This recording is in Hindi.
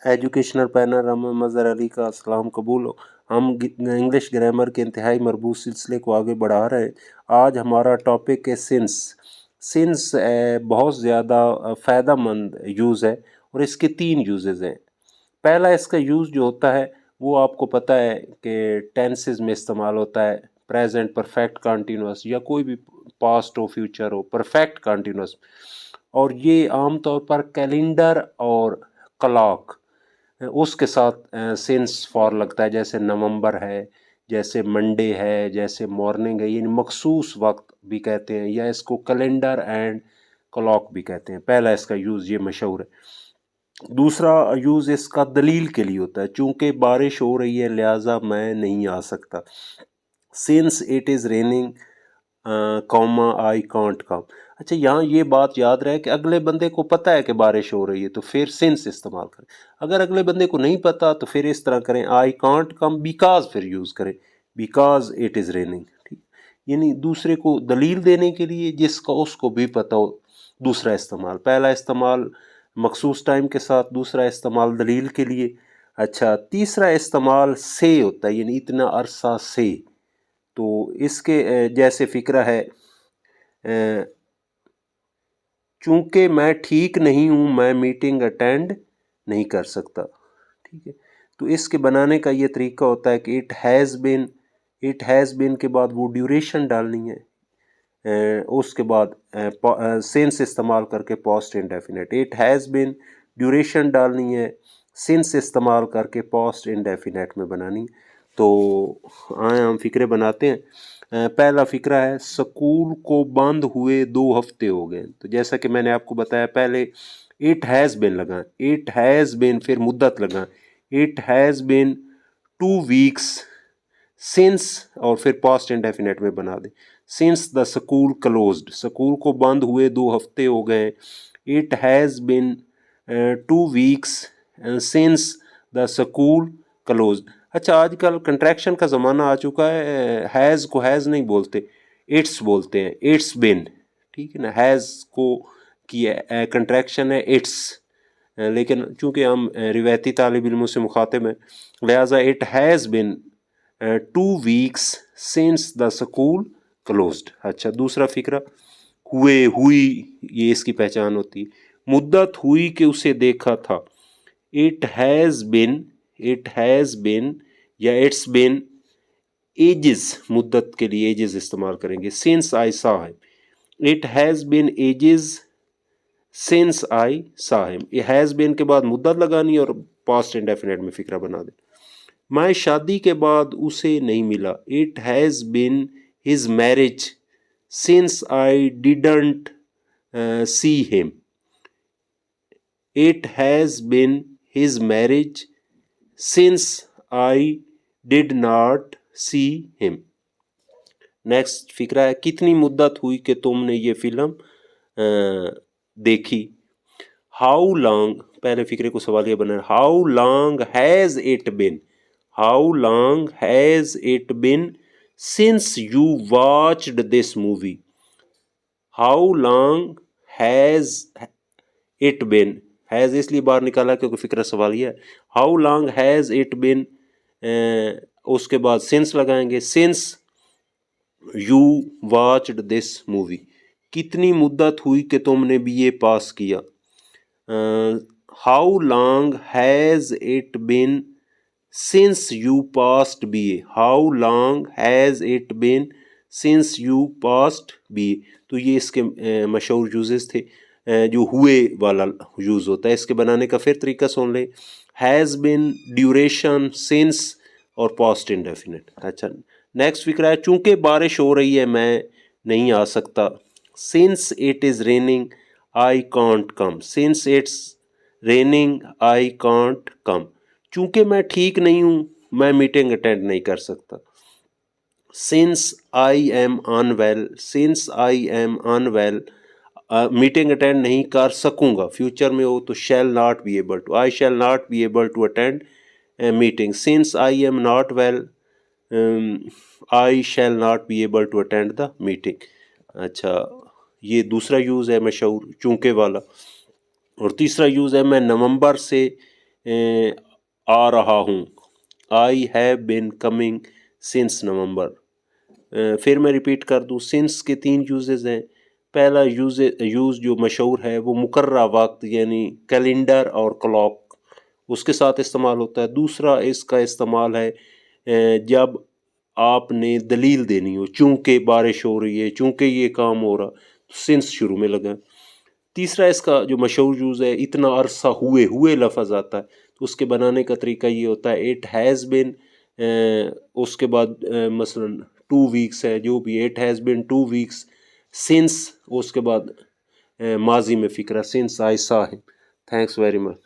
एजुकेशनल पैनोरामा मज़हर अली का सलाम कबूल हो। हम इंग्लिश ग्रामर के इंतहाई मरबूत सिलसिले को आगे बढ़ा रहे हैं। आज हमारा टॉपिक है सिंस। सिंस बहुत ज़्यादा फ़ायदेमंद यूज़ है और इसके 3 यूजेस हैं। पहला इसका यूज़ जो होता है वो आपको पता है कि टेंसेस में इस्तेमाल होता है। प्रेजेंट परफेक्ट कंटिन्यूस या कोई भी पास्ट हो फ्यूचर हो, परफेक्ट कंटिन्यूस। और ये आमतौर पर कैलेंडर और क्लॉक उसके साथ सिंस फॉर लगता है। जैसे नवंबर है, जैसे मंडे है, जैसे मॉर्निंग है, यानी मखसूस वक्त भी कहते हैं, या इसको कैलेंडर एंड क्लॉक भी कहते हैं। पहला इसका यूज़ ये मशहूर है। दूसरा यूज़ इसका दलील के लिए होता है। चूंकि बारिश हो रही है लिहाजा मैं नहीं आ सकता। Since it is raining comma I can't come. अच्छा, यहाँ ये बात याद रहे कि अगले बंदे को पता है कि बारिश हो रही है तो फिर सिंस इस्तेमाल करें। अगर अगले बंदे को नहीं पता तो फिर इस तरह करें, आई कांट कम बिकॉज, फिर यूज़ करें बिकॉज इट इज़ रेनिंग। ठीक, यानी दूसरे को दलील देने के लिए जिसका उसको भी पता हो। दूसरा इस्तेमाल, पहला इस्तेमाल मखसूस टाइम के साथ, दूसरा इस्तेमाल दलील के लिए। अच्छा, तीसरा इस्तेमाल से होता है, यानी इतना अरसा से। तो इसके जैसे फ़िक्रा है, चूंकि मैं ठीक नहीं हूँ मैं मीटिंग अटेंड नहीं कर सकता। ठीक है, तो इसके बनाने का ये तरीका होता है कि इट हैज़ बिन के बाद वो ड्यूरेशन डालनी है। उसके बाद सिंस इस्तेमाल करके past indefinite, it has bin duration डालनी है, सिंस इस्तेमाल करके पास्ट इंडेफिनिट में बनानी। तो आए हम फ़िक्रे बनाते हैं। पहला फ़िक्रा है, स्कूल को बंद हुए 2 हफ्ते हो गए। तो जैसा कि मैंने आपको बताया पहले, इट हैज़ बिन लगा, इट हैज़ बिन फिर मुद्दत लगा, it has been 2 weeks since और फिर पास्ट इंडेफिनिट में बना दें। Since the school closed, school को बंद हुए 2 हफ्ते हो गए। It has been 2 weeks since the school closed. अच्छा, आजकल कंट्रैक्शन का ज़माना आ चुका है। हैज़ को हैज़ नहीं बोलते, इट्स बोलते हैं, इट्स बिन। ठीक है ना, हैज़ को की कंट्रैक्शन है इट्स, लेकिन चूंकि हम रिवायती तालिब इल्मों से मुखातिब हैं लिहाजा it has been 2 weeks since the school closed. अच्छा, दूसरा फ़िक्रा, हुए हुई, ये इसकी पहचान होती है। मुद्दत हुई कि उसे देखा था। इट हैज़ बिन या इट्स बिन एजेस, मुद्दत के लिए एजेस इस्तेमाल करेंगे। Since I saw him, it has been ages since I saw him. ये हैज़ बिन के बाद मुद्दत लगानी और पास्ट इंडेफिनिट में फ़िक्रा बना दें। मैं शादी के बाद उसे नहीं मिला। It has been his marriage since I didn't see him. It has been his marriage since I did not see him. Next फिक्रा है, कितनी मुद्दत हुई कि तुमने ये फिल्म देखी। हाउ लॉन्ग, पहले फिक्रे को सवालिया बना, how long has it been, how long has it been since you watched this movie. How long has it been, has इसलिए बाहर निकाला क्योंकि फिक्रा सवालिया है। How long has it been, उसके बाद सिंस लगाएंगे, since you watched this movie. कितनी मुद्दत हुई कि तुमने बीए पास किया। How long has it been since you passed BA, how long has it been since you passed BA. तो ये इसके मशहूर यूजेस थे। जो हुए वाला यूज़ होता है, इसके बनाने का फिर तरीका सुन लें। हैज़ बिन, ड्यूरेशन, सिंस और पास्ट इंडेफिनिट। अच्छा, नेक्स्ट फिक्रा है, चूंकि बारिश हो रही है मैं नहीं आ सकता। Since it is raining I can't come, since it's raining I can't come. चूंकि मैं ठीक नहीं हूँ मैं मीटिंग अटेंड नहीं कर सकता। Since I am unwell, since I am unwell, meeting attend नहीं कर सकूंगा। फ्यूचर में हो तो shall not be able to, I shall not be able to attend meeting. Since I am not well I shall not be able to attend the meeting. अच्छा, ये दूसरा यूज़ है मशहूर चूंकि वाला। और तीसरा यूज़ है, मैं नवंबर से आ रहा हूँ, I have been coming since November. फिर मैं रिपीट कर दूँ, सिंस के 3 यूजेस हैं। पहला यूज़ जो मशहूर है वो मुकर्रा वक्त यानी कैलेंडर और क्लॉक उसके साथ इस्तेमाल होता है। दूसरा इसका इस्तेमाल है जब आपने दलील देनी हो, चूँकि बारिश हो रही है, चूँकि ये काम हो रहा, तो सिंस शुरू में लगा। तीसरा इसका जो मशहूर यूज़ है, इतना अरसा हुए लफ्ज़ आता है, तो उसके बनाने का तरीका ये होता है इट हैज़ बिन, उसके बाद मसलन 2 वीक्स है, जो भी it has been 2 weeks since, उसके बाद माजी में फ़िक्रा since I saw him. Thanks very much.